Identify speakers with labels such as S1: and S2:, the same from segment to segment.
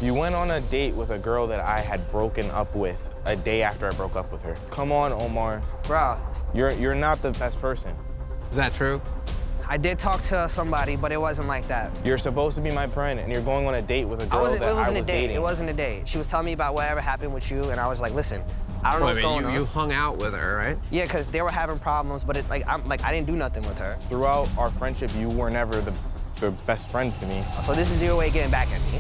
S1: You went on a date with a girl that I had broken up with a day after I broke up with her. Come on, Omar.
S2: Bro.
S1: You're not the best person.
S3: Is that true?
S2: I did talk to somebody, but it wasn't like that.
S1: You're supposed to be my friend, and you're going on a date with a girl that I was dating.
S2: It wasn't a date. She was telling me about whatever happened with you, and I was like, listen, I don't know what's going on.
S3: You hung out with her, right?
S2: Yeah, because they were having problems, but I didn't do nothing with her.
S1: Throughout our friendship, you were never the best friend to me.
S2: So this is your way of getting back at me.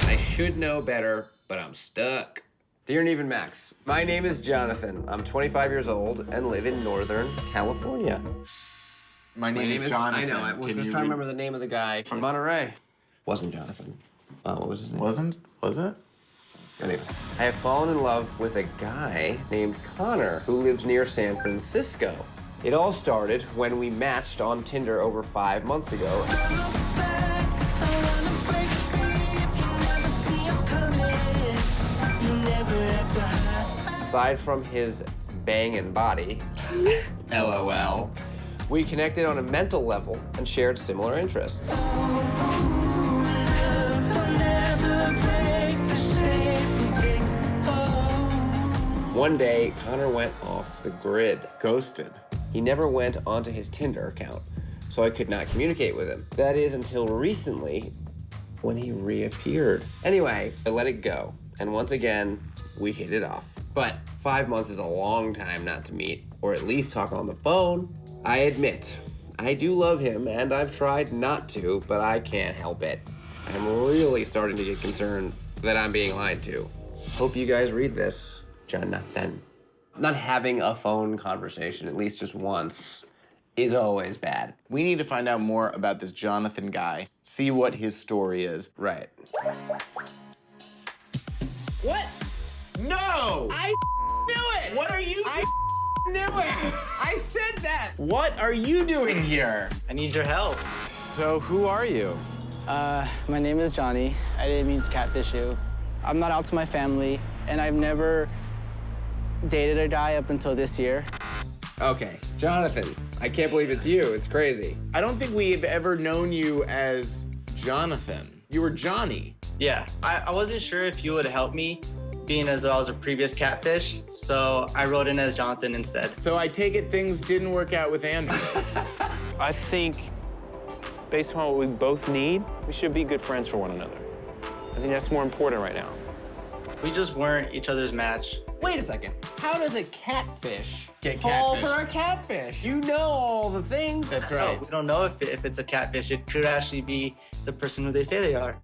S3: I should know better, but I'm stuck. Dear and Even Max, my name is Jonathan. I'm 25 years old and live in Northern California.
S4: My name is Jonathan.
S3: I know. I was just trying to remember the name of the guy from Monterey. Wasn't Jonathan. What was his name?
S4: Was it?
S3: Anyway, I have fallen in love with a guy named Connor who lives near San Francisco. It all started when we matched on Tinder over 5 months ago. Aside from his banging body, LOL, we connected on a mental level and shared similar interests. One day, Connor went off the grid.
S4: Ghosted.
S3: He never went onto his Tinder account, so I could not communicate with him. That is until recently, when he reappeared. Anyway, I let it go, and once again, we hit it off. But 5 months is a long time not to meet, or at least talk on the phone. I admit, I do love him, and I've tried not to, but I can't help it. I'm really starting to get concerned that I'm being lied to. Hope you guys read this, Jonathan. Not having a phone conversation, at least just once, is always bad.
S4: We need to find out more about this Jonathan guy, see what his story is.
S3: Right.
S4: What? No!
S3: I knew it!
S4: What are you?
S3: I knew it! I said that!
S4: What are you doing here?
S5: I need your help.
S4: So who are you?
S5: My name is Johnny. I didn't mean to catfish you. I'm not out to my family, and I've never dated a guy up until this year.
S3: Okay, Jonathan, I can't believe it's you. It's crazy.
S4: I don't think we've ever known you as Jonathan. You were Johnny.
S5: Yeah, I wasn't sure if you would help me, being as though I was a previous catfish, so I wrote in as Jonathan instead.
S4: So I take it things didn't work out with Andrew.
S6: I think, based on what we both need, we should be good friends for one another. I think that's more important right now.
S5: We just weren't each other's match.
S3: Wait a second. How does a catfish
S4: Get
S3: fall
S4: catfished?
S3: for a catfish? You know all the things.
S4: That's
S5: No,
S4: right.
S5: we don't know if it's a catfish. It could actually be the person who they say they are.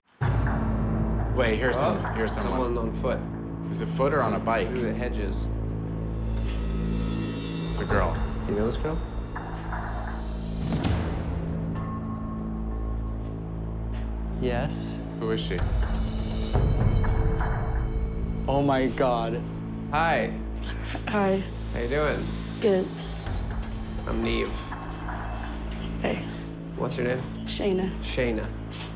S4: Wait, here's
S3: Oh,
S4: someone.
S3: someone on foot
S4: Is it foot or on a bike?
S3: through the hedges.
S4: It's a girl.
S3: Do you know this girl?
S5: Yes.
S4: Who is she?
S5: Oh my God.
S3: Hi.
S7: Hi.
S3: How you doing?
S7: Good.
S3: I'm Neve.
S7: Hey,
S3: What's your name?
S7: Shayna.
S3: Shayna.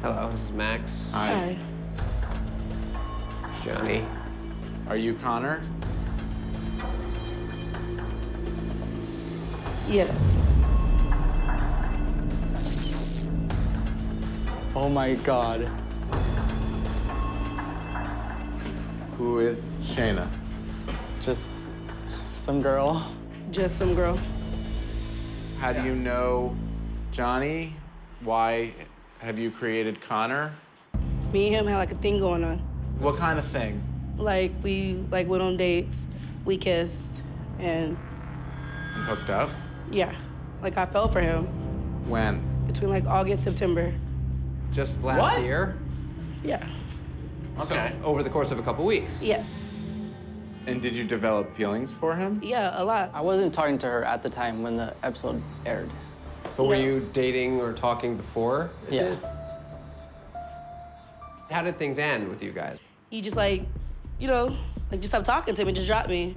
S3: Hello, this is Max.
S7: Hi.
S3: Johnny.
S4: Are you Connor?
S7: Yes.
S5: Oh my God.
S4: Who is Shayna?
S5: Just some girl.
S7: Just some girl.
S4: How do you know Johnny? Why have you created Connor?
S7: Me and him had like a thing going on.
S4: What kind of thing?
S7: Like we went on dates, we kissed, and
S4: You hooked up?
S7: yeah, like I fell for him
S4: When?
S7: between like August, September.
S3: Just last
S4: What?
S3: year?
S7: Yeah.
S4: Okay.
S3: So, over the course of a couple weeks?
S7: Yeah.
S4: And did you develop feelings for him?
S7: Yeah, a lot.
S5: I wasn't talking to her at the time when the episode aired.
S3: But were
S7: No.
S3: you dating or talking before? it
S5: Yeah.
S3: did? How did things end with you guys?
S7: He just like, you know, like just stop talking to me, just drop me.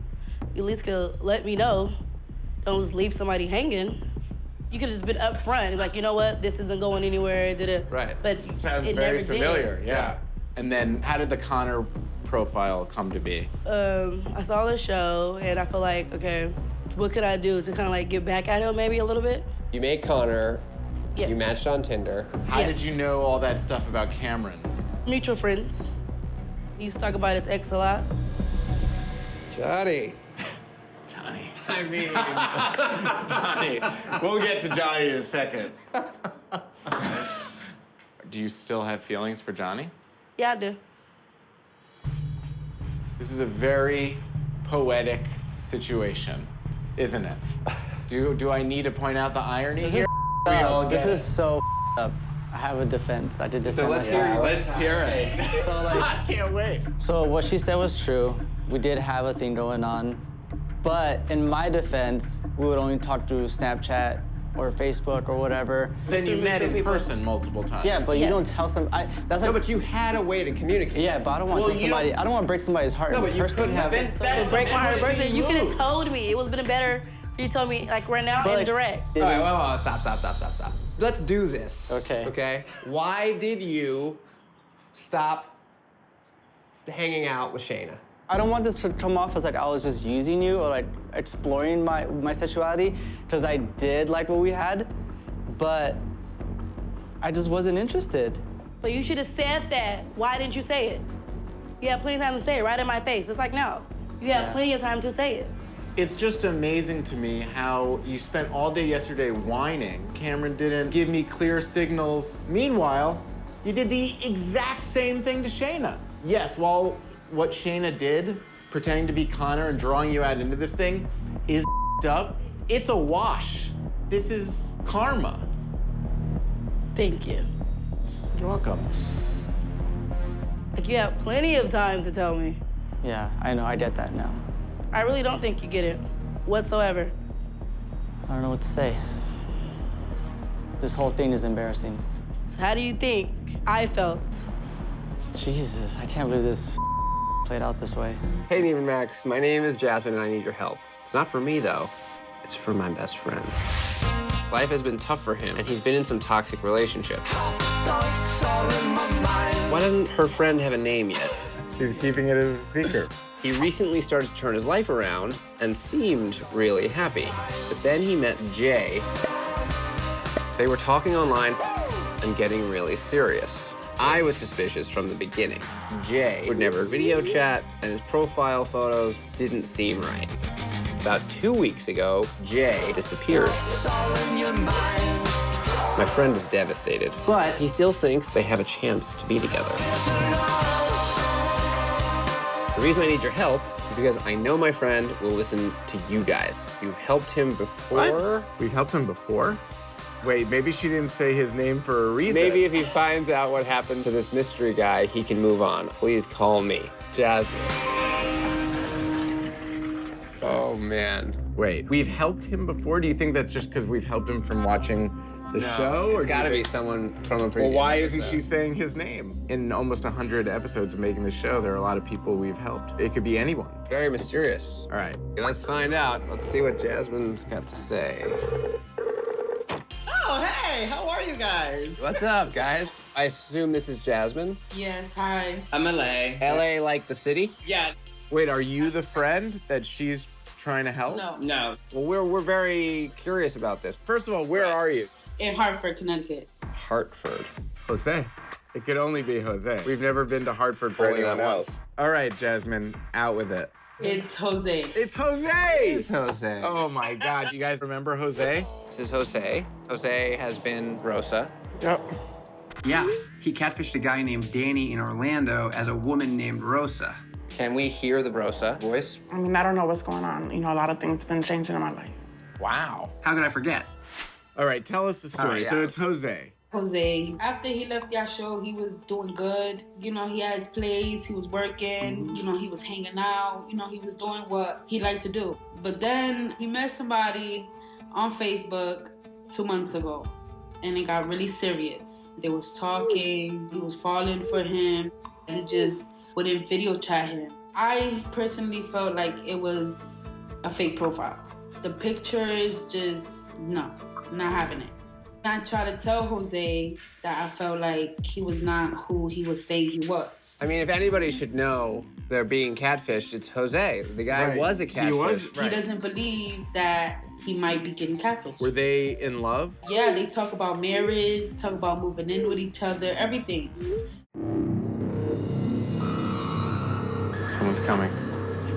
S7: You at least could let me know. Don't just leave somebody hanging. You could have just been upfront, and like, you know what, this isn't going anywhere.
S3: Right.
S7: But
S4: Sounds
S7: it
S4: very
S7: never
S4: familiar,
S7: did.
S4: yeah. And then how did the Connor profile come to be?
S7: I saw the show, and I feel like, okay, what could I do to kind of like get back at him maybe a little bit?
S3: You made Connor
S7: Yes.
S3: You matched on Tinder.
S4: How
S7: Yes.
S4: did you know all that stuff about Cameron?
S7: Mutual friends. He used to talk about his ex a lot.
S3: Johnny.
S4: Johnny.
S3: I mean,
S4: Johnny. We'll get to Johnny in a second. Do you still have feelings for Johnny?
S7: Yeah, I do.
S4: This is a very poetic situation, isn't it? Do I need to point out the irony
S5: This
S4: here?
S5: is
S4: We all get
S5: This
S4: it.
S5: is so up. I have a defense. I did defend
S3: so let's
S5: myself.
S3: hear it.
S5: So like,
S4: I can't wait.
S5: so what she said was true. We did have a thing going on, but in my defense, we would only talk through Snapchat or Facebook or whatever.
S4: Then you
S7: Through
S4: met in
S7: mutual people.
S4: person multiple times.
S5: Yeah, but you
S7: Yeah.
S5: don't tell some. That's
S3: No,
S5: like.
S3: but you had a way to communicate.
S5: Yeah, but I don't want to
S4: Well,
S5: tell
S4: you
S5: somebody.
S4: don't-
S5: I don't want to break somebody's heart.
S3: No,
S5: in
S3: but you
S5: person.
S3: could have.
S4: That's
S7: To break my heart,
S4: amazing
S7: person, you could have
S4: move.
S7: told me. It would have been better if you told me, like, right now,
S5: But,
S7: and
S5: like,
S7: direct.
S3: All right, well, stop. Let's do this.
S5: Okay.
S3: Okay? Why did you stop hanging out with Shayna?
S5: I don't want this to come off as like I was just using you or like exploring my sexuality, because I did like what we had, but I just wasn't interested.
S7: But you should have said that. Why didn't you say it? You had plenty of time to say it right in my face. It's like, no. You had
S5: Yeah.
S7: plenty of time to say it.
S4: It's just amazing to me how you spent all day yesterday whining. Cameron didn't give me clear signals. Meanwhile, you did the exact same thing to Shayna. Yes, while what Shayna did, pretending to be Connor and drawing you out into this thing, is up, it's a wash. This is karma.
S7: Thank you.
S4: You're welcome.
S7: Like, you had plenty of time to tell me.
S5: Yeah, I know. I get that now.
S7: I really don't think you get it whatsoever.
S5: I don't know what to say. This whole thing is embarrassing.
S7: So how do you think I felt?
S5: Jesus, I can't believe this played out this way.
S3: Hey, Neighbor Max. My name is Jasmine, and I need your help. It's not for me, though. It's for my best friend. Life has been tough for him, and he's been in some toxic relationships. Why doesn't her friend have a name yet?
S4: She's keeping it as a secret.
S3: He recently started to turn his life around and seemed really happy. But then he met Jay. They were talking online and getting really serious. I was suspicious from the beginning. Jay would never video chat, and his profile photos didn't seem right. About 2 weeks ago, Jay disappeared. My friend is devastated, but he still thinks they have a chance to be together. The reason I need your help is because I know my friend will listen to you guys. You've helped him before.
S4: We've helped him before? Wait, maybe she didn't say his name for a reason.
S3: Maybe if he finds out what happened to this mystery guy, he can move on. Please call me, Jasmine. Oh, man.
S4: Wait, we've helped him before? Do you think that's just because we've helped him from watching the show?
S3: It's
S4: do
S3: got to
S4: you
S3: be
S4: think-
S3: someone from a
S4: Well,
S3: previous
S4: why isn't
S3: episode.
S4: she saying his name? In almost 100 episodes of making the show, there are a lot of people we've helped. It could be anyone.
S3: Very mysterious.
S4: All right.
S3: Let's find out. Let's see what Jasmine's got to say.
S8: Oh, hey, how are you guys?
S3: What's up, guys? I assume this is Jasmine.
S8: Yes, hi. I'm LA.
S3: LA like the city?
S8: Yeah,
S4: Wait, are you the friend that she's trying to help?
S8: no,
S3: Well, we're very curious about this.
S4: First of all, where are you?
S8: in Hartford, Connecticut.
S3: Hartford.
S4: Jose. It could only be Jose. We've never been to Hartford for
S3: Only
S4: anyone
S3: that
S4: else.
S3: once.
S4: All right, Jasmine, out with it.
S8: It's Jose.
S4: It's Jose!
S3: It's Jose.
S4: Oh my God, you guys remember Jose?
S3: This is Jose. Jose has been Rosa.
S4: Yep.
S9: Yeah, he catfished a guy named Danny in Orlando as a woman named Rosa.
S3: Can we hear the Rosa voice?
S10: I mean, I don't know what's going on. You know, a lot of things been changing in my life.
S4: Wow.
S9: How could I forget?
S4: All right, tell us the story.
S9: yeah.
S4: So it's Jose.
S8: Jose. After he left that show, he was doing good. You know, he had his plays, he was working, you know, he was hanging out, you know, he was doing what he liked to do. But then he met somebody on Facebook 2 months ago, and it got really serious. They was talking, he was falling for him, and he just wouldn't video chat him. I personally felt like it was a fake profile. The pictures just, no, not having it. I tried to tell Jose that I felt like he was not who he was saying he was.
S3: I mean, if anybody should know they're being catfished, it's Jose. The guy
S4: Right.
S3: was a
S4: He
S3: catfish.
S4: was,
S8: He doesn't believe that he might be getting catfished.
S4: Were they in love?
S8: Yeah, they talk about marriage, talk about moving in with each other, everything.
S6: Someone's coming.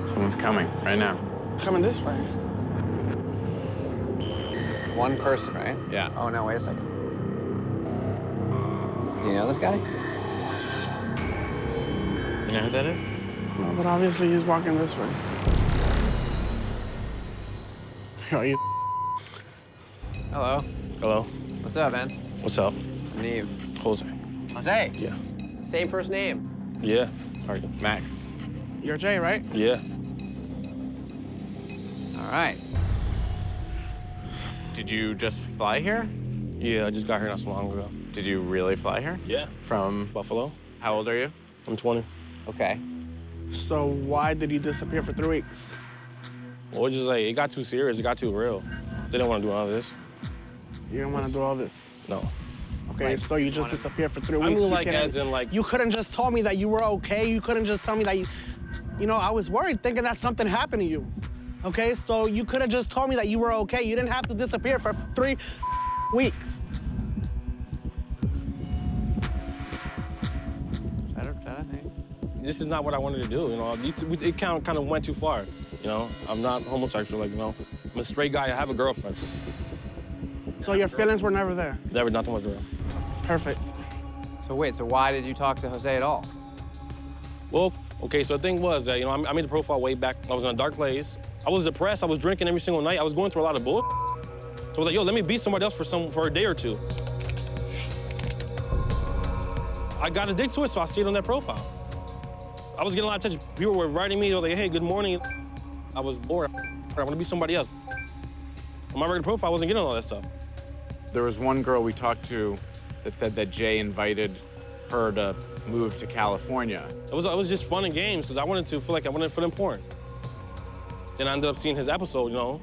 S6: Someone's coming right now.
S5: Coming this way.
S3: One person, right?
S6: Yeah.
S3: Oh, no, wait a second. Do you know this guy?
S4: You know who that is?
S5: No, but obviously he's walking this way. Are you?
S3: Hello.
S6: Hello.
S3: What's up, man?
S6: What's up?
S3: Neve.
S6: Jose.
S3: Jose?
S6: Yeah.
S3: Same first name.
S6: Yeah. Sorry. Max.
S5: You're Jay, right?
S6: Yeah.
S3: All right.
S4: Did you just fly here?
S6: Yeah, I just got here not so long ago.
S4: Did you really fly here?
S6: Yeah.
S4: From
S6: Buffalo.
S4: how old are you?
S6: I'm 20.
S3: Okay.
S5: So why did you disappear for 3 weeks?
S6: Well, it's just like, it got too serious. It got too real. They didn't want to do all this.
S5: You didn't want to do all this?
S6: No.
S5: Okay, so you just disappeared for 3 weeks.
S6: I mean, like,
S5: You
S6: as in, like...
S5: You couldn't just tell me that you were okay. You couldn't just tell me that you know, I was worried thinking that something happened to you. Okay, so you could have just told me that you were okay. You didn't have to disappear for 3 weeks.
S3: Try to think.
S6: This is not what I wanted to do, you know. It kind of went too far, you know. I'm not homosexual, like, you know. I'm a straight guy. I have a girlfriend.
S5: So your feelings were never there?
S6: Never, not so much real.
S5: Perfect.
S3: So wait, so why did you talk to Jose at all?
S6: Well, okay, so the thing was that, you know, I made the profile way back. I was in a dark place. I was depressed. I was drinking every single night. I was going through a lot of bull. So I was like, yo, let me beat somebody else for a day or two. I got addicted to it, so I stayed on that profile. I was getting a lot of attention. People were writing me, they were like, hey, good morning. I was bored. I want to be somebody else. On my regular profile, I wasn't getting all that stuff.
S4: There was one girl we talked to that said that Jay invited her to move to California.
S6: It was just fun and games because I wanted to feel like I wanted to feel important. Then I ended up seeing his episode, you know.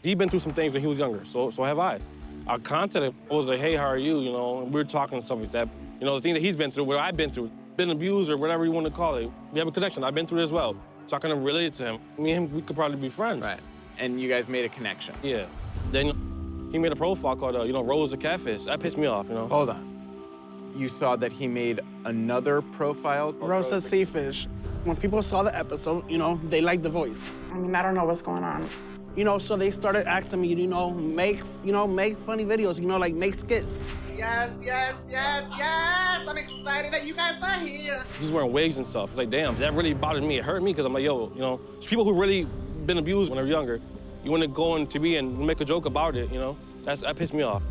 S6: He'd been through some things when he was younger, so have I. I contacted him. I was like, hey, how are you? You know, and we were talking and stuff like that. You know, the thing that he's been through, what I've been through, been abused or whatever you want to call it. We have a connection. I've been through it as well. So I kind of related to him. Me and him, we could probably be friends.
S4: Right. And you guys made a connection.
S6: Yeah. Then he made a profile called, you know, Rose the Catfish. That pissed me off, you know.
S4: Hold on. You saw that he made another profile?
S5: Rosa Seafish. When people saw the episode, you know, they liked the voice.
S10: I mean, I don't know what's going on.
S5: You know, so they started asking me, you know, make funny videos, you know, like make skits. Yes, yes, yes, yes! I'm excited that you guys are here.
S6: He's wearing wigs and stuff. It's like, damn, that really bothered me. It hurt me because I'm like, yo, you know, people who really been abused when they're younger, you want to go on TV and make a joke about it, you know? That pissed me off.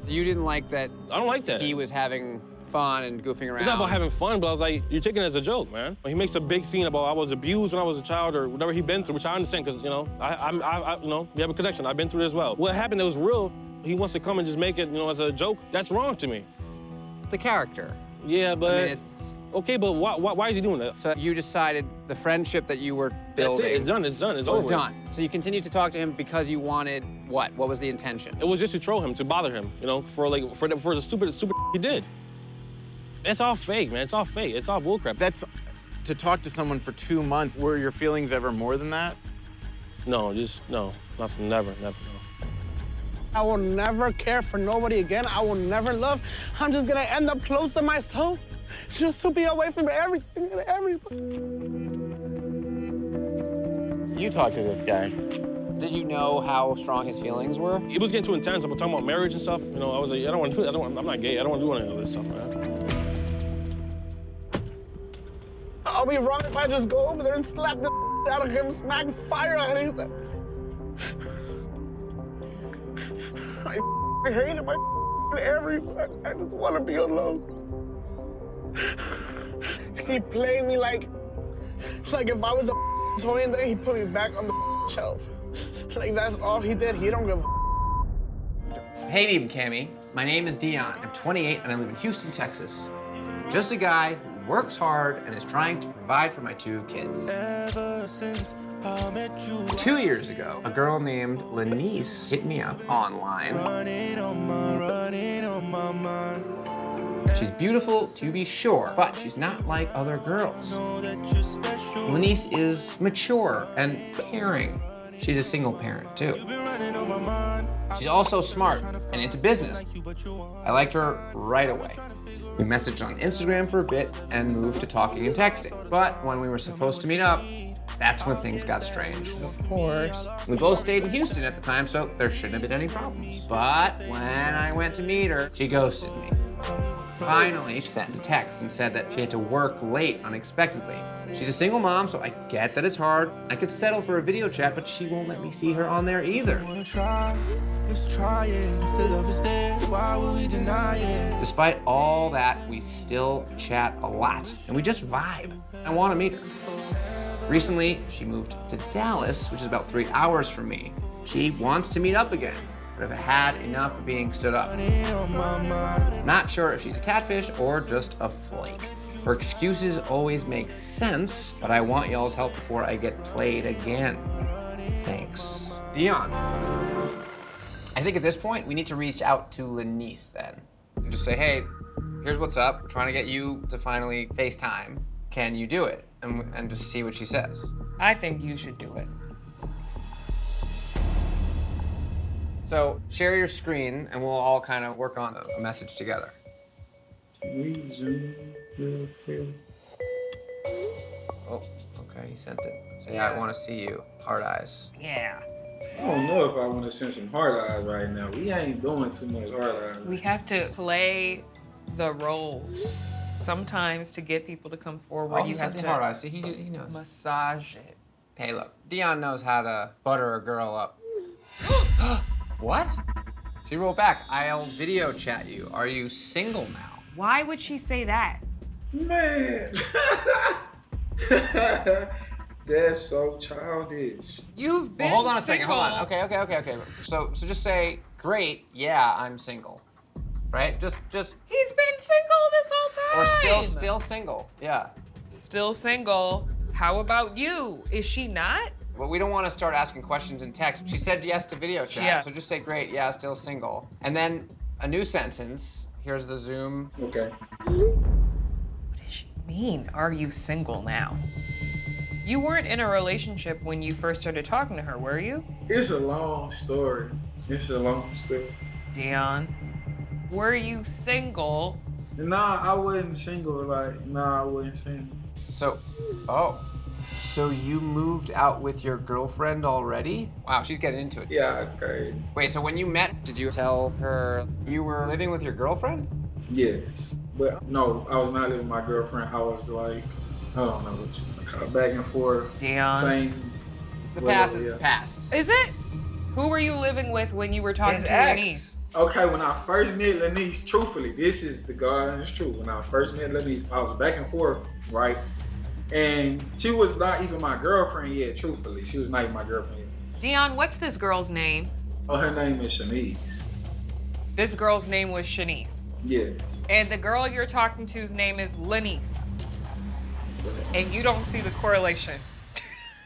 S3: You didn't like that?
S6: I don't like that.
S3: He was having fun and goofing around.
S6: It's not about having fun, but I was like, you're taking it as a joke, man. He makes a big scene about I was abused when I was a child or whatever he'd been through, which I understand because, you know, I you know, we have a connection. I've been through it as well. What happened that was real, he wants to come and just make it, you know, as a joke. That's wrong to me.
S3: It's a character.
S6: Yeah, but...
S3: I mean, it's...
S6: Okay, but why is he doing that?
S3: So you decided the friendship that you were building...
S6: That's it. It's done. It's done. It's over.
S3: It's done. So you continued to talk to him because you wanted what? What was the intention?
S6: It was just to troll him, to bother him, you know, for the stupid he did. It's all fake, man. It's all fake. It's all bullcrap.
S4: That's to talk to someone for 2 months. Were your feelings ever more than that?
S6: No, nothing, never. No.
S5: I will never care for nobody again. I will never love. I'm just gonna end up close to myself just to be away from everything and everybody.
S4: You talked to this guy.
S3: Did you know how strong his feelings were?
S6: It was getting too intense. I'm talking about marriage and stuff. You know, I was like, I don't want to do it. I'm not gay. I don't want to do any of this stuff, man.
S5: I'll be wrong if I just go over there and slap the out of him, smack fire on his. I hate him. I everyone. I just want to be alone. He played me like if I was a toy and then he put me back on the shelf. Like that's all he did. He don't give a.
S9: Hey, Neve and Cammy. My name is Dion. I'm 28 and I live in Houston, Texas. Just a guy who works hard and is trying to provide for my 2 kids. Ever since I met you. 2 years ago, a girl named Lenise hit me up online. Running on my mind. She's beautiful, to be sure, but she's not like other girls. Lenise is mature and caring. She's a single parent too. She's also smart and into business. I liked her right away. We messaged on Instagram for a bit and moved to talking and texting. But when we were supposed to meet up, that's when things got strange.
S11: Of course.
S9: We both stayed in Houston at the time, so there shouldn't have been any problems. But when I went to meet her, she ghosted me. Finally, she sent a text and said that she had to work late unexpectedly. She's a single mom, so I get that it's hard. I could settle for a video chat, but she won't let me see her on there either.
S12: Let's try it. If the love is there, why would we deny it?
S9: Despite all that, we still chat a lot, and we just vibe. I want to meet her. Recently, she moved to Dallas, which is about 3 hours from me. She wants to meet up again, but I've had enough of being stood up. Not sure if she's a catfish or just a flake. Her excuses always make sense, but I want y'all's help before I get played again. Thanks. Dion. I think at this point, we need to reach out to Lenise then. And just say, hey, here's what's up. We're trying to get you to finally FaceTime. Can you do it? And just see what she says.
S11: I think you should do it.
S9: So share your screen and we'll all kind of work on a message together. Oh, okay, he sent it. Say, I want to see you. Hard eyes.
S11: Yeah.
S13: I don't know if I want to send some hard eyes right now. We ain't doing too much hard eyes.
S11: We have to play the role. Sometimes to get people to come forward, you have to
S9: hard eyes. See, he knows.
S11: Massage it.
S9: Hey, look, Dion knows how to butter a girl up. What? She wrote back, I'll video chat you. Are you single now?
S11: Why would she say that?
S13: Man. That's so childish.
S11: You've been
S9: Well, hold on a second,
S11: single.
S9: hold on. Okay. So just say, great, yeah, I'm single. Right? Just.
S11: He's been single this whole
S9: Or
S11: time.
S9: still single, yeah.
S11: Still single. How about you? Is she not?
S9: But we don't want to start asking questions in text. She said yes to video chat,
S11: Yeah.
S9: so just say, great, yeah, still single. And then a new sentence. Here's the Zoom.
S13: Okay.
S11: What does she mean? Are you single now? You weren't in a relationship when you first started talking to her, were you?
S13: It's a long story.
S11: Dion, were you single?
S13: Nah, I wasn't single. I wasn't single.
S9: So you moved out with your girlfriend already? Wow, she's getting into it.
S13: Yeah, okay.
S9: Wait, so when you met, did you tell her you were living with your girlfriend?
S13: Yes. But no, I was not living with my girlfriend. I was like, I don't know what you call it, back and forth.
S11: Dion.
S13: Same.
S9: The past is the past.
S11: Is it? Who were you living with when you were talking
S9: His
S11: to
S9: ex.
S11: Lenise?
S13: Okay, when I first met Lenise, truthfully, this is the God and it's true. When I first met Lenise, I was back and forth, right? And she was not even my girlfriend yet, truthfully. She was not even my girlfriend yet.
S11: Dion, what's this girl's name?
S13: Oh, her name is Shanice.
S11: This girl's name was Shanice.
S13: Yes.
S11: And the girl you're talking to's name is Lenise. And you don't see the correlation.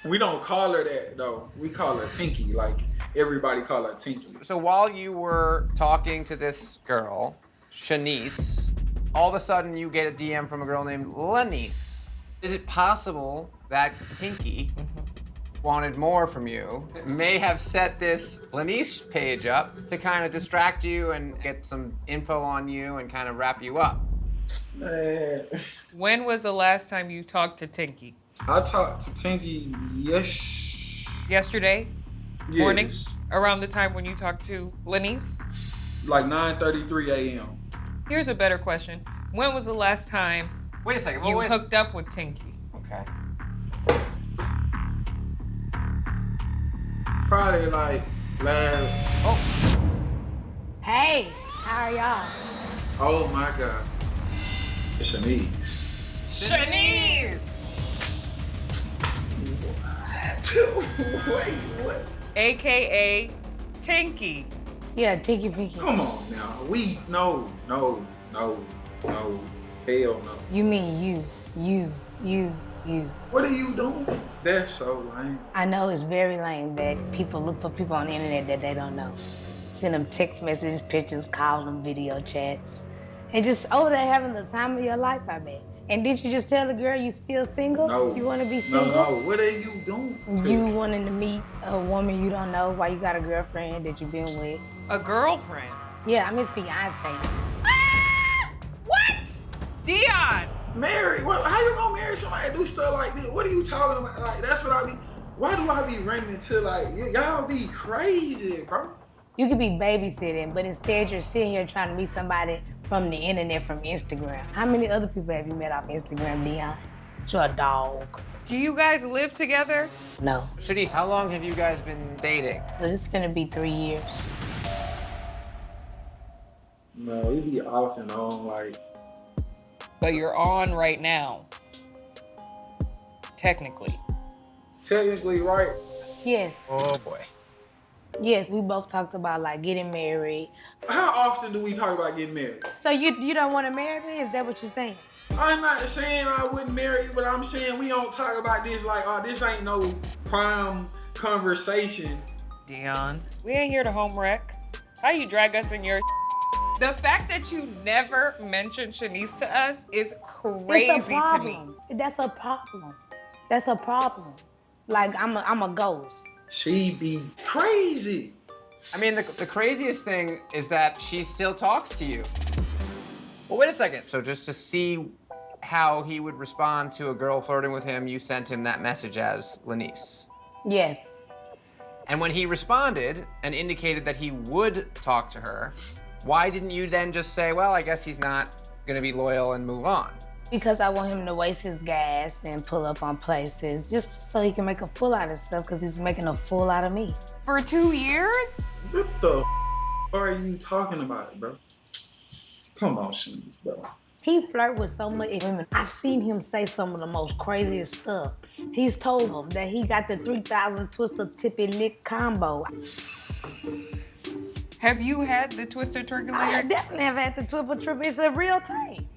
S13: We don't call her that, though. We call her Tinky, like everybody call her Tinky.
S9: So while you were talking to this girl, Shanice, all of a sudden you get a DM from a girl named Lenise. Is it possible that Tinky wanted more from you, may have set this Lenise page up to kind of distract you and get some info on you and kind of wrap you up?
S13: Man.
S11: When was the last time you talked to Tinky?
S13: I talked to Tinky
S11: Yesterday? Morning? Around the time when you talked to Lenise?
S13: Like 9:33 a.m.
S11: Here's a better question. When was the last time
S9: Wait a second.
S11: you hooked up with Tinky?
S9: Okay.
S13: Probably like last.
S14: Hey, how are y'all?
S13: Oh my God. Shanice.
S11: Shanice!
S13: Wait, what?
S11: AKA Tinky.
S14: Yeah, Tinky Pinky.
S13: Come on now. No. Hell no.
S14: You mean you.
S13: What are you doing? That's so lame.
S14: I know it's very lame that people look for people on the internet that they don't know. Send them text messages, pictures, call them, video chats. And just over there having the time of your life, I bet. And did you just tell the girl you still single?
S13: No.
S14: You want to be single?
S13: No. What are you doing?
S14: You wanting to meet a woman you don't know while you got a girlfriend that you've been with?
S11: A girlfriend?
S14: Yeah, I'm his fiance.
S11: Ah! What? Dion!
S13: Married? What? How you gonna marry somebody that do stuff like this? What are you talking about? Like, that's what I be. Why do I be running into like y'all be crazy, bro?
S14: You could be babysitting, but instead you're sitting here trying to meet somebody from the internet, from Instagram. How many other people have you met off Instagram, Dion? You're a dog.
S11: Do you guys live together?
S14: No.
S9: Shanice, how long have you guys been dating?
S14: This is gonna be 3 years.
S13: No, it be off and on, like.
S11: But you're on right now. Technically.
S13: Technically, right?
S14: Yes.
S9: Oh boy.
S14: Yes, we both talked about like getting married.
S13: How often do we talk about getting married?
S14: So you don't want to marry me? Is that what you're saying?
S13: I'm not saying I wouldn't marry you, but I'm saying we don't talk about this like, oh, this ain't no prime conversation.
S11: Dion, we ain't here to home wreck. How you drag us in your The fact that you never mentioned Shanice to us is crazy
S14: It's a problem.
S11: to me.
S14: That's a problem. That's a problem. Like I'm a ghost.
S13: She be crazy.
S9: I mean, the craziest thing is that she still talks to you. Well, wait a second. So just to see how he would respond to a girl flirting with him, you sent him that message as Lenise.
S14: Yes.
S9: And when he responded and indicated that he would talk to her, why didn't you then just say, well, I guess he's not gonna be loyal and move on?
S14: Because I want him to waste his gas and pull up on places just so he can make a fool out of stuff because he's making a fool out of me.
S11: For 2 years?
S13: What the are you talking about, bro? Come on, Shanice, bro.
S14: He flirt with so many women. I've seen him say some of the most craziest stuff. He's told them that he got the 3,000 Twister Tippy Lick combo.
S11: Have you had the Twisted Turkey Leg?
S14: I definitely have had the Triple Trip. It's a real thing.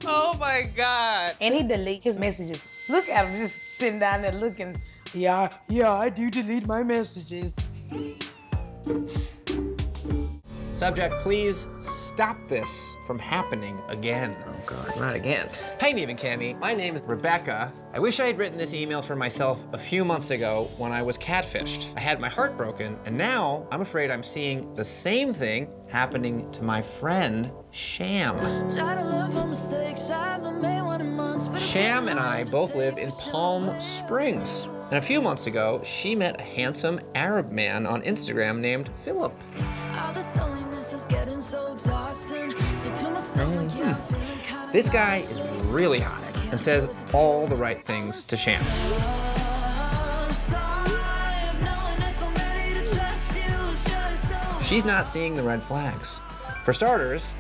S11: Oh my God.
S14: And he delete his messages. Look at him just sitting down there looking. Yeah, I do delete my messages.
S9: Subject, please stop this from happening again. Oh God, not again. Hey, Neve and Cammy, my name is Rebecca. I wish I had written this email for myself a few months ago when I was catfished. I had my heart broken, and now I'm afraid I'm seeing the same thing happening to my friend, Sham. Sham and I both live in Palm Springs. And a few months ago, she met a handsome Arab man on Instagram named Philip. This guy is really hot and says all the right things to Sham. She's not seeing the red flags. For starters,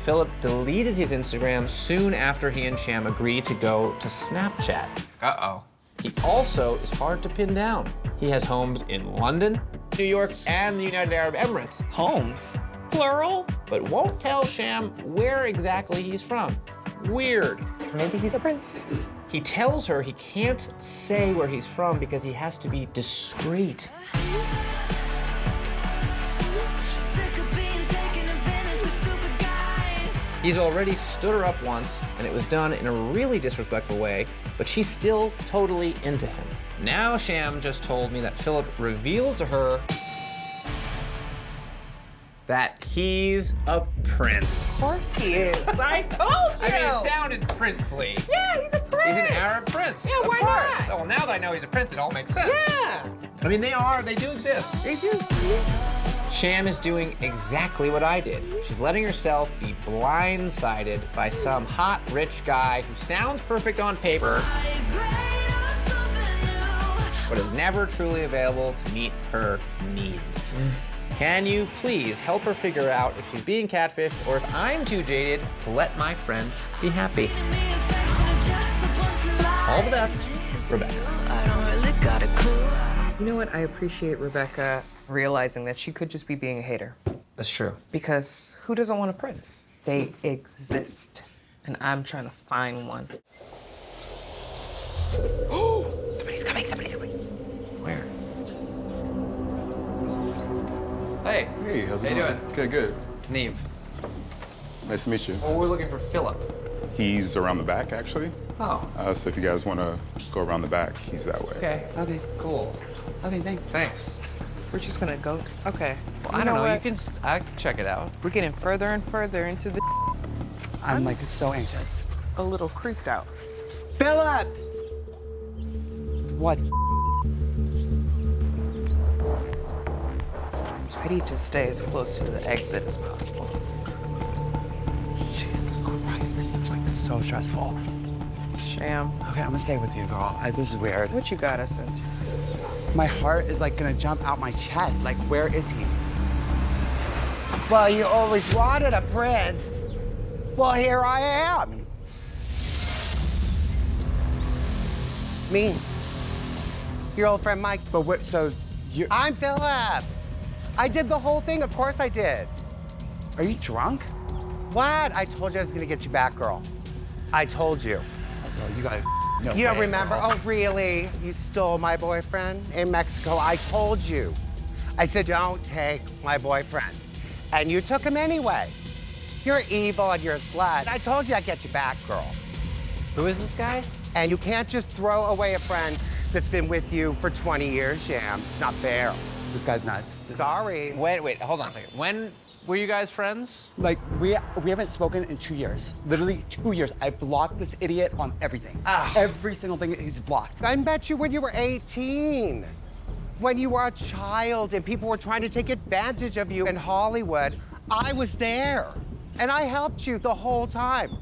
S9: Philip deleted his Instagram soon after he and Sham agreed to go to Snapchat. Uh-oh. He also is hard to pin down. He has homes in London, New York, and the United Arab Emirates.
S11: Homes? Plural?
S9: But won't tell Sham where exactly he's from. Weird.
S11: Maybe he's a prince.
S9: He tells her he can't say where he's from because he has to be discreet. He's already stood her up once, and it was done in a really disrespectful way, but she's still totally into him. Now Sham just told me that Philip revealed to her that he's a prince.
S11: Of course he is. I told you.
S9: I mean, it sounded princely.
S11: Yeah, he's a prince.
S9: He's an Arab prince.
S11: Yeah, why
S9: of course.
S11: not?
S9: Oh, well, now that I know he's a prince, it all makes sense.
S11: Yeah.
S9: I mean, they do exist.
S11: They do.
S9: Sham is doing exactly what I did. She's letting herself be blindsided by some hot, rich guy who sounds perfect on paper, but is never truly available to meet her needs. Can you please help her figure out if she's being catfished or if I'm too jaded to let my friend be happy? All the best, Rebecca.
S11: You know what? I appreciate Rebecca realizing that she could just be being a hater.
S9: That's true.
S11: Because who doesn't want a prince? They exist. And I'm trying to find one. Oh! Somebody's coming, somebody's coming.
S9: Where?
S15: Hey. Hey, how's it
S9: How you
S15: going?
S9: doing?
S15: Good, good.
S9: Neve.
S15: Nice to meet you.
S9: Well, we're looking for Philip.
S15: He's around the back, actually.
S9: Oh.
S15: So if you guys want to go around the back, he's that way.
S9: Okay, cool.
S16: Okay, thanks.
S9: Thanks.
S11: We're just gonna go. Okay.
S9: Well, I don't know. I can check it out.
S11: We're getting further and further into the.
S16: I'm like so anxious.
S11: A little creeped out.
S16: Philip! What?
S11: I need to stay as close to the exit as possible.
S16: Jesus Christ, this is like so stressful.
S11: Sham.
S16: Okay, I'm gonna stay with you, girl. This is weird.
S11: What you got us into?
S16: My heart is like gonna jump out my chest. Like, where is he? Well, you always wanted a prince. Well, here I am. It's me. Your old friend Mike. But what, so you... I'm Philip. I did the whole thing, of course I did. Are you drunk? What? I told you I was gonna get you back, girl. I told you. Oh, girl, you gotta... No you don't remember? Girl. Oh, really? You stole my boyfriend in Mexico? I told you. I said, don't take my boyfriend. And you took him anyway. You're evil and you're a slut. I told you I'd get you back, girl.
S9: Who is this guy?
S16: And you can't just throw away a friend that's been with you for 20 years, Sham. It's not fair. This guy's nuts. Sorry.
S9: Wait, hold on a second. When were you guys friends?
S16: Like, we haven't spoken in 2 years. Literally 2 years. I blocked this idiot on everything. Every single thing he's blocked. I met you when you were 18. When you were a child and people were trying to take advantage of you in Hollywood. I was there. And I helped you the whole time.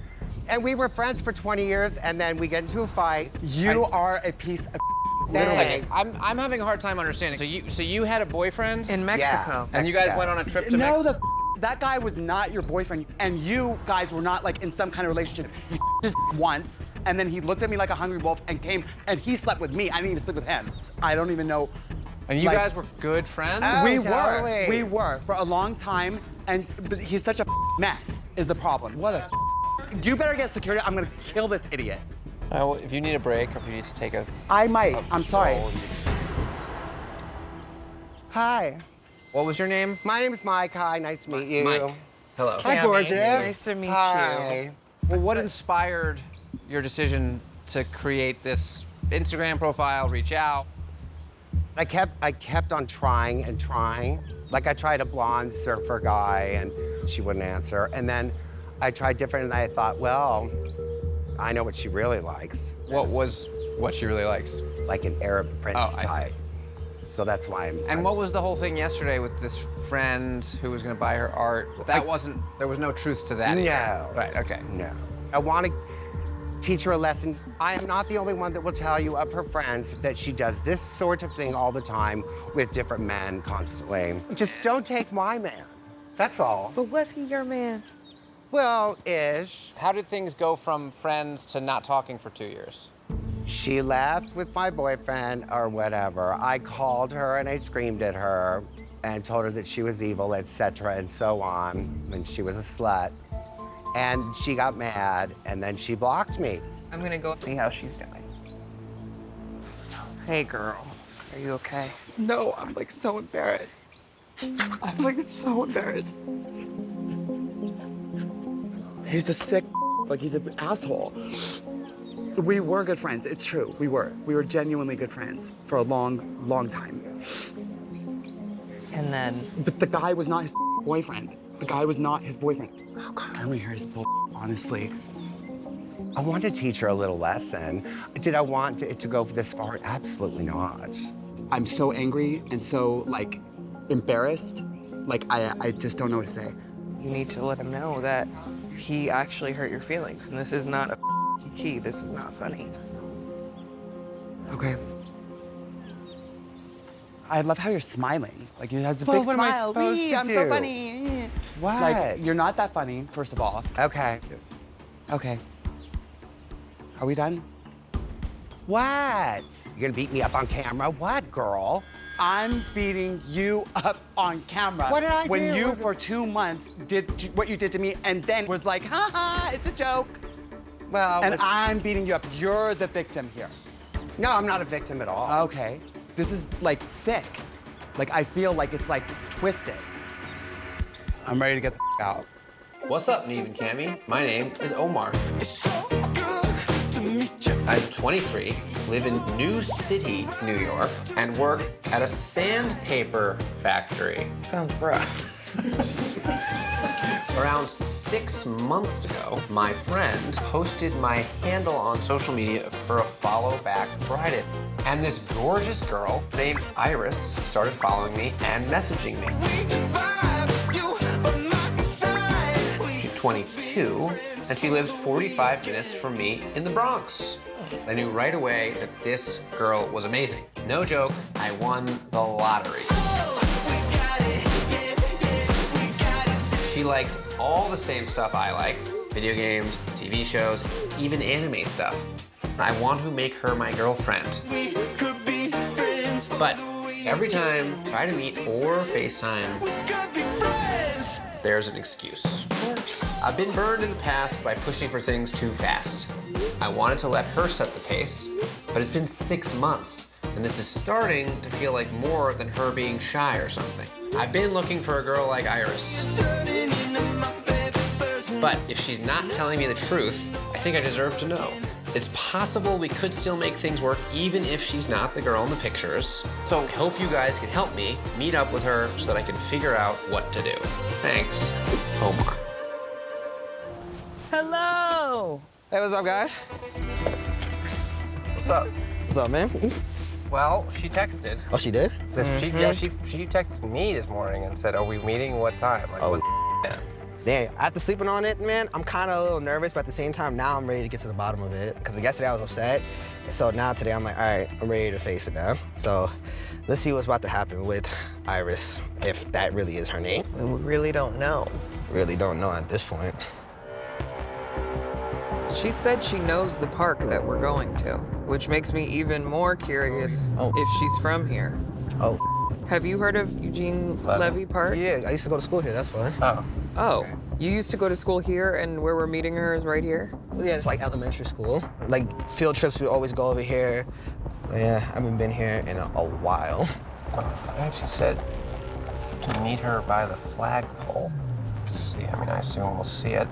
S16: And we were friends for 20 years, and then we get into a fight. You are a piece of
S9: Okay, I'm having a hard time understanding. So you had a boyfriend
S11: in Mexico,
S9: and you guys went on a trip to Mexico.
S16: That guy was not your boyfriend, and you guys were not like in some kind of relationship. You just once, and then he looked at me like a hungry wolf and came, and he slept with me. I didn't even sleep with him. I don't even know.
S9: And you guys were good friends?
S16: We were for a long time, but he's such a mess is the problem. What a You better get security. I'm gonna kill this idiot.
S9: Well, if you need a break or if you need to take a...
S16: I might. I'm sorry. Hi.
S9: What was your name?
S16: My name is Mike. Hi, nice to meet you.
S9: Mike. Hello.
S16: Hi, gorgeous.
S11: Nice to meet you.
S9: Well, what inspired your decision to create this Instagram profile, reach out?
S16: I kept on trying and trying. Like, I tried a blonde surfer guy, and she wouldn't answer. And then I tried different, and I thought, well, I know what she really likes.
S9: What she really likes?
S16: Like an Arab prince type.
S9: I see.
S16: So that's why I'm...
S9: what was the whole thing yesterday with this friend who was gonna buy her art? There was no truth to that either. Right, okay.
S16: No. I want to teach her a lesson. I am not the only one that will tell you of her friends that she does this sort of thing all the time with different men constantly. Just don't take my man. That's all.
S11: But was he your man?
S16: Well, ish.
S9: How did things go from friends to not talking for 2 years?
S16: She left with my boyfriend or whatever. I called her and I screamed at her and told her that she was evil, etc. and so on, and she was a slut. And she got mad, and then she blocked me.
S11: I'm gonna go see how she's doing. Hey, girl. Are you okay?
S16: No, I'm like so embarrassed. I'm like so embarrassed. He's a sick, like he's an asshole. We were good friends, it's true, we were. We were genuinely good friends for a long, long time.
S11: And then?
S16: But the guy was not his boyfriend. The guy was not his boyfriend. Oh God, I don't want to hear his bull, honestly. I wanted to teach her a little lesson. Did I want it to go this far? Absolutely not. I'm so angry and so, like, embarrassed. Like, I just don't know what to say.
S11: You need to let him know that he actually hurt your feelings, and this is not a key. This is not funny.
S16: Okay. I love how you're smiling. Like, you have a big smile. What am I supposed to do? I'm so funny. What? Like, you're not that funny, first of all. Okay. Okay. Are we done? What? You're gonna beat me up on camera? What, girl? I'm beating you up on camera. What did I do? When you, for 2 months, did what you did to me and then was like, ha ha, it's a joke. Well, and I'm beating you up. You're the victim here. No, I'm not a victim at all. Okay. This is, like, sick. Like, I feel like it's, like, twisted. I'm ready to get the out.
S9: What's up, Neve and Cammy? My name is Omar. I'm 23, live in New City, New York, and work at a sandpaper factory.
S11: Sounds rough.
S9: Around 6 months ago, my friend posted my handle on social media for a follow back Friday. And this gorgeous girl named Iris started following me and messaging me. She's 22, and she lives 45 minutes from me in the Bronx. I knew right away that this girl was amazing. No joke, I won the lottery. She likes all the same stuff I like, video games, TV shows, even anime stuff. I want to make her my girlfriend. But every time I try to meet or FaceTime, there's an excuse. I've been burned in the past by pushing for things too fast. I wanted to let her set the pace, but it's been 6 months, and this is starting to feel like more than her being shy or something. I've been looking for a girl like Iris. But if she's not telling me the truth, I think I deserve to know. It's possible we could still make things work even if she's not the girl in the pictures. So I hope you guys can help me meet up with her so that I can figure out what to do. Thanks, Omar.
S11: Hello.
S2: Hey, what's up, guys?
S9: What's up?
S2: What's up, man?
S9: Well, she texted.
S2: Oh, she did?
S9: She texted me this morning and said, "Are we meeting? What time?" Like, what?
S2: Damn, after sleeping on it, man, I'm kind of a little nervous, but at the same time, now I'm ready to get to the bottom of it. Because yesterday I was upset, and so now today I'm like, all right, I'm ready to face it now. So let's see what's about to happen with Iris, if that really is her name.
S11: We really don't know.
S2: Really don't know at this point.
S11: She said she knows the park that we're going to, which makes me even more curious if she's from here.
S2: Oh.
S11: Have you heard of Eugene Levy Park?
S2: Yeah, I used to go to school here, that's why.
S11: Oh, you used to go to school here, and where we're meeting her is right here?
S2: Yeah, it's like elementary school. Like field trips, we always go over here. But yeah, I haven't been here in a while.
S9: She said to meet her by the flagpole. Let's see, I mean, I assume we'll see it.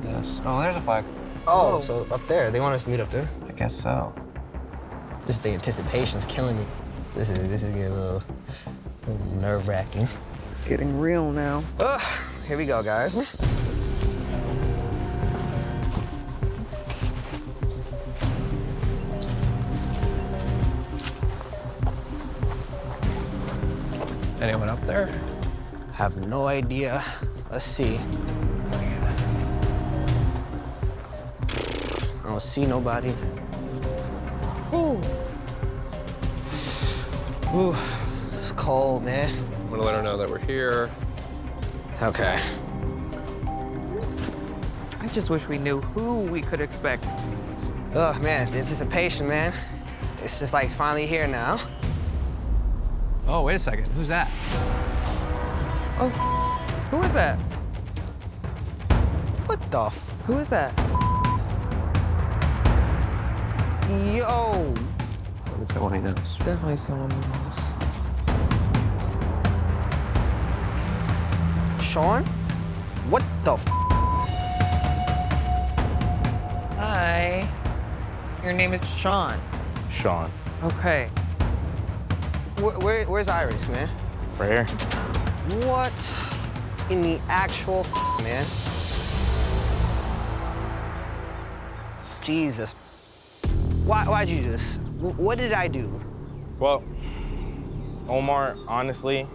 S9: Yes. Oh, there's a flag.
S2: Oh, so up there, they want us to meet up there?
S9: I guess so.
S2: Just the anticipation's killing me. This is getting a little nerve-wracking.
S11: It's getting real now.
S2: Here we go, guys.
S9: Anyone up there?
S2: Have no idea. Let's see. I don't see nobody.
S11: Ooh.
S2: Ooh, it's cold, man.
S9: I'm gonna let her know that we're here.
S2: Okay.
S11: I just wish we knew who we could expect.
S2: Oh, man, the anticipation, man. It's just like finally here now.
S9: Oh, wait a second. Who's that?
S11: Oh, who is that?
S2: What the
S11: Who is that?
S2: Yo!
S9: It's someone he knows.
S11: It's definitely someone who knows.
S2: Sean? What the
S11: Hi. Your name is Sean.
S1: Sean.
S11: Okay.
S2: Where's Iris, man?
S1: Right here.
S2: What in the actual man? Jesus. Why'd you do this? What did I do?
S1: Well, Omar, honestly,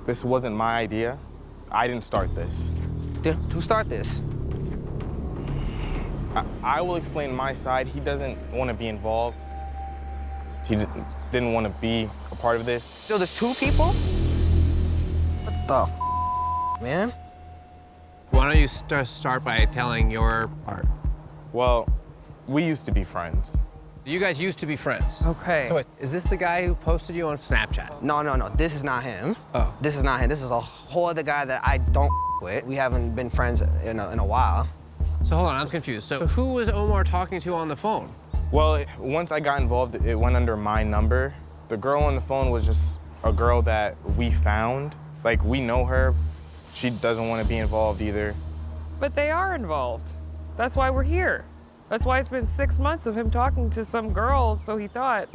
S1: this wasn't my idea. I didn't start this.
S2: Who started this?
S1: I will explain my side. He doesn't want to be involved. He didn't want to be a part of this.
S2: Yo, there's two people? What the man?
S9: Why don't you start by telling your part?
S1: Well, we used to be friends.
S9: You guys used to be friends.
S11: Okay.
S9: So wait, is this the guy who posted you on Snapchat?
S2: No. This is not him.
S9: Oh.
S2: This is not him. This is a whole other guy that I don't with. We haven't been friends in a while.
S9: So hold on, I'm confused. So who was Omar talking to on the phone?
S1: Well, once I got involved, it went under my number. The girl on the phone was just a girl that we found. Like, we know her, She doesn't want to be involved either.
S11: But they are involved. That's why we're here. That's why it's been 6 months of him talking to some girl, so he thought,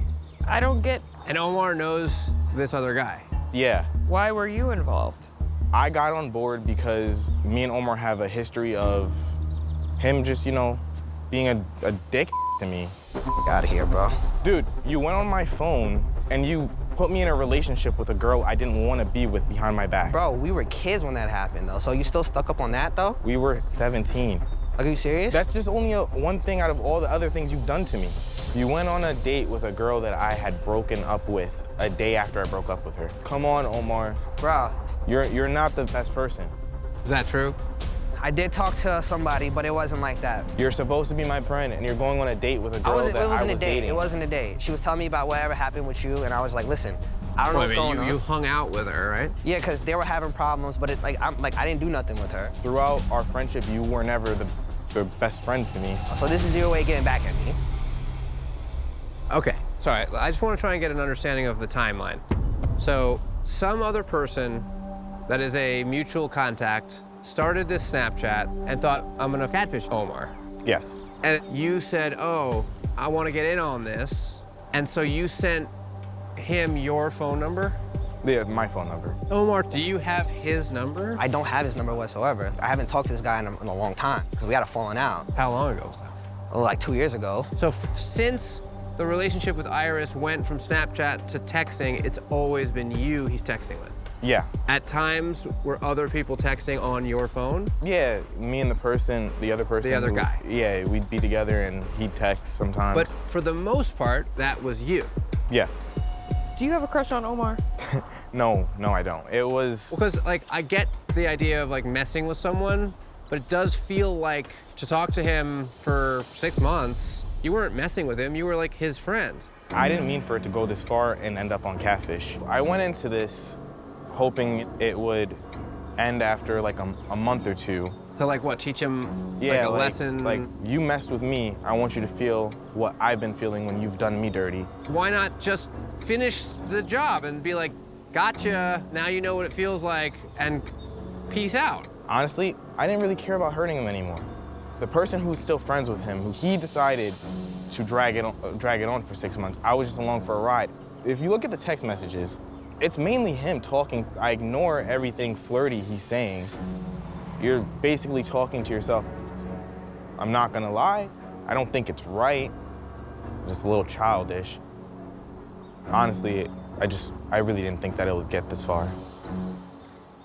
S11: I don't get.
S9: And Omar knows this other guy.
S1: Yeah.
S11: Why were you involved?
S1: I got on board because me and Omar have a history of him just, you know, being a dick to me.
S2: Out of here, bro.
S1: Dude, you went on my phone and you put me in a relationship with a girl I didn't want to be with behind my back.
S2: Bro, we were kids when that happened, though. So you still stuck up on that, though?
S1: We were 17.
S2: Are you serious?
S1: That's just only one thing out of all the other things you've done to me. You went on a date with a girl that I had broken up with a day after I broke up with her. Come on, Omar.
S2: Bro.
S1: You're not the best person.
S9: Is that true?
S2: I did talk to somebody, but it wasn't like that.
S1: You're supposed to be my friend, and you're going on a date with a girl that I was dating.
S2: It wasn't a date. She was telling me about whatever happened with you, and I was like, listen, I don't know what's going on.
S9: You hung out with her, right?
S2: Yeah, because they were having problems, but I didn't do nothing with her.
S1: Throughout our friendship, you were never the best friend to me.
S2: So this is your way of getting back at me.
S9: Okay, sorry. I just want to try and get an understanding of the timeline. So some other person that is a mutual contact started this Snapchat and thought, I'm gonna catfish Omar.
S1: Yes.
S9: And you said, oh, I want to get in on this. And so you sent him your phone number?
S1: Yeah, my phone number.
S9: Omar, do you have his number?
S2: I don't have his number whatsoever. I haven't talked to this guy in a long time because we had a falling out.
S9: How long ago was that?
S2: Oh, like 2 years ago.
S9: So since the relationship with Iris went from Snapchat to texting, it's always been you he's texting with?
S1: Yeah.
S9: At times, were other people texting on your phone?
S1: Yeah, me and the other person.
S9: The other guy.
S1: Yeah, we'd be together and he'd text sometimes.
S9: But for the most part, that was you.
S1: Yeah.
S11: Do you have a crush on Omar?
S1: No, I don't. It was...
S9: Because, like, I get the idea of, like, messing with someone, but it does feel like to talk to him for 6 months, you weren't messing with him, you were, like, his friend.
S1: I didn't mean for it to go this far and end up on Catfish. I went into this hoping it would end after, like, a month or two.
S9: So, like, what, teach him, like, a lesson?
S1: Like, you messed with me, I want you to feel what I've been feeling when you've done me dirty.
S9: Why not just finish the job and be like, gotcha, now you know what it feels like, and peace out?
S1: Honestly, I didn't really care about hurting him anymore. The person who's still friends with him, he decided to drag it on for 6 months. I was just along for a ride. If you look at the text messages, it's mainly him talking. I ignore everything flirty he's saying. You're basically talking to yourself. I'm not gonna lie, I don't think it's right. Just a little childish. Honestly, I really didn't think that it would get this far.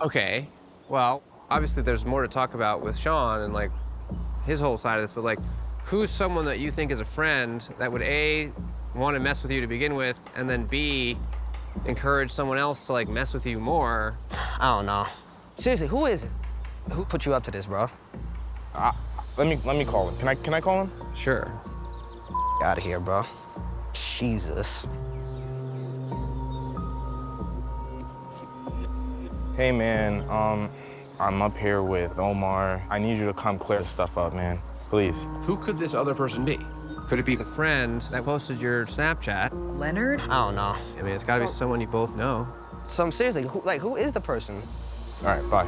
S9: Okay, well, obviously there's more to talk about with Sean and, like, his whole side of this, but, like, who's someone that you think is a friend that would, A, want to mess with you to begin with, and then B, encourage someone else to, like, mess with you more?
S2: I don't know. Seriously, who is it? Who put you up to this, bro?
S1: Let me call him. Can I call him?
S9: Sure.
S2: Out of here, bro. Jesus.
S1: Hey, man, I'm up here with Omar. I need you to come clear stuff up, man. Please.
S9: Who could this other person be? Could it be the friend that posted your Snapchat?
S11: Leonard?
S2: I don't know.
S9: I mean, it's gotta be someone you both know.
S2: So seriously, who is the person?
S1: All right, bye.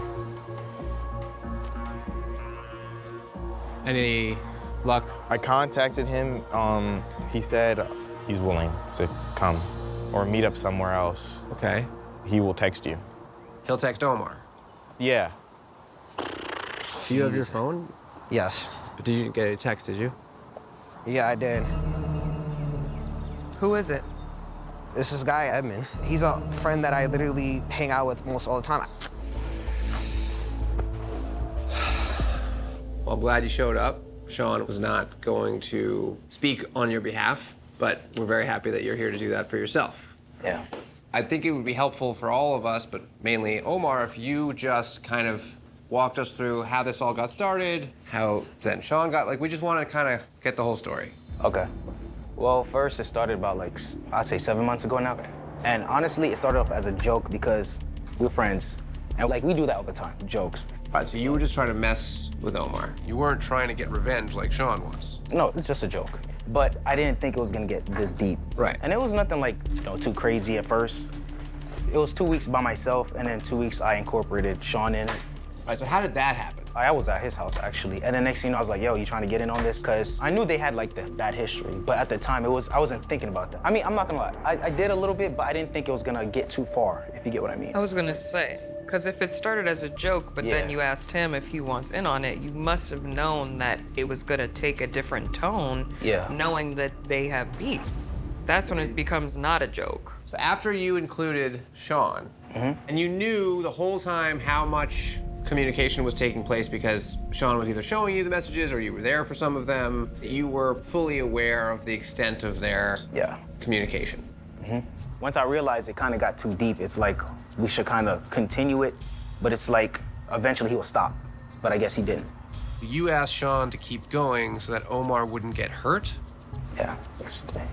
S9: Any luck?
S1: I contacted him. He said he's willing to come or meet up somewhere else.
S9: Okay.
S1: He will text you.
S9: He'll text Omar?
S1: Yeah.
S9: Do you have your phone?
S2: Yes.
S9: But did you get a text, did you?
S2: Yeah, I did.
S11: Who is it?
S2: This is guy, Edmund. He's a friend that I literally hang out with almost all the time.
S9: Well, I'm glad you showed up. Sean was not going to speak on your behalf, but we're very happy that you're here to do that for yourself.
S2: Yeah.
S9: I think it would be helpful for all of us, but mainly Omar, if you just kind of walked us through how this all got started, how then Sean got, like, we just want to kind of get the whole story.
S17: Okay. Well, first it started about, like, I'd say 7 months ago now. And honestly, it started off as a joke because we're friends. And, like, we do that all the time, jokes.
S9: All right, so you were just trying to mess with Omar. You weren't trying to get revenge like Sean was.
S17: No, it's just a joke. But I didn't think it was gonna get this deep.
S9: Right.
S17: And it was nothing like, too crazy at first. It was 2 weeks by myself, and then 2 weeks I incorporated Sean in it.
S9: All right, so how did that happen?
S17: I was at his house, actually. And then next thing you know, I was like, yo, you trying to get in on this? Because I knew they had like the bad history, but at the time, I wasn't thinking about that. I mean, I'm not gonna lie, I did a little bit, but I didn't think it was gonna get too far, if you get what I mean.
S11: I was gonna say, because if it started as a joke, but then you asked him if he wants in on it, you must have known that it was gonna take a different tone, knowing that they have beef. That's when it becomes not a joke.
S9: So after you included Sean, and you knew the whole time how much communication was taking place because Sean was either showing you the messages or you were there for some of them, you were fully aware of the extent of their communication.
S17: Once I realized it kind of got too deep, it's like we should kind of continue it, but it's like eventually he will stop, but I guess he didn't.
S9: You asked Sean to keep going so that Omar wouldn't get hurt?
S17: Yeah.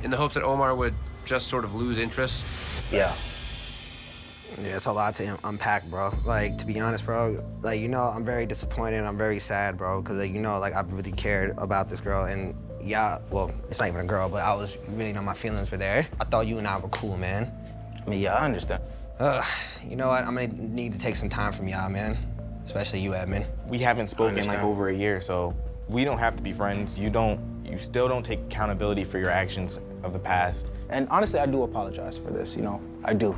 S9: In the hopes that Omar would just sort of lose interest?
S17: Yeah.
S2: Yeah, it's a lot to unpack, bro. Like, to be honest, bro, like, you know, I'm very disappointed. I'm very sad, bro, because, like, you know, like, I really cared about this girl. And, yeah, well, it's not even a girl, but I was really, you know, my feelings were there. I thought you and I were cool, man.
S17: I mean, yeah, I understand.
S2: You know what? I'm going to need to take some time from y'all, man. Especially you, Edmund.
S1: We haven't spoken in like over a year, so we don't have to be friends. You still don't take accountability for your actions of the past.
S17: And honestly, I do apologize for this, you know, I do.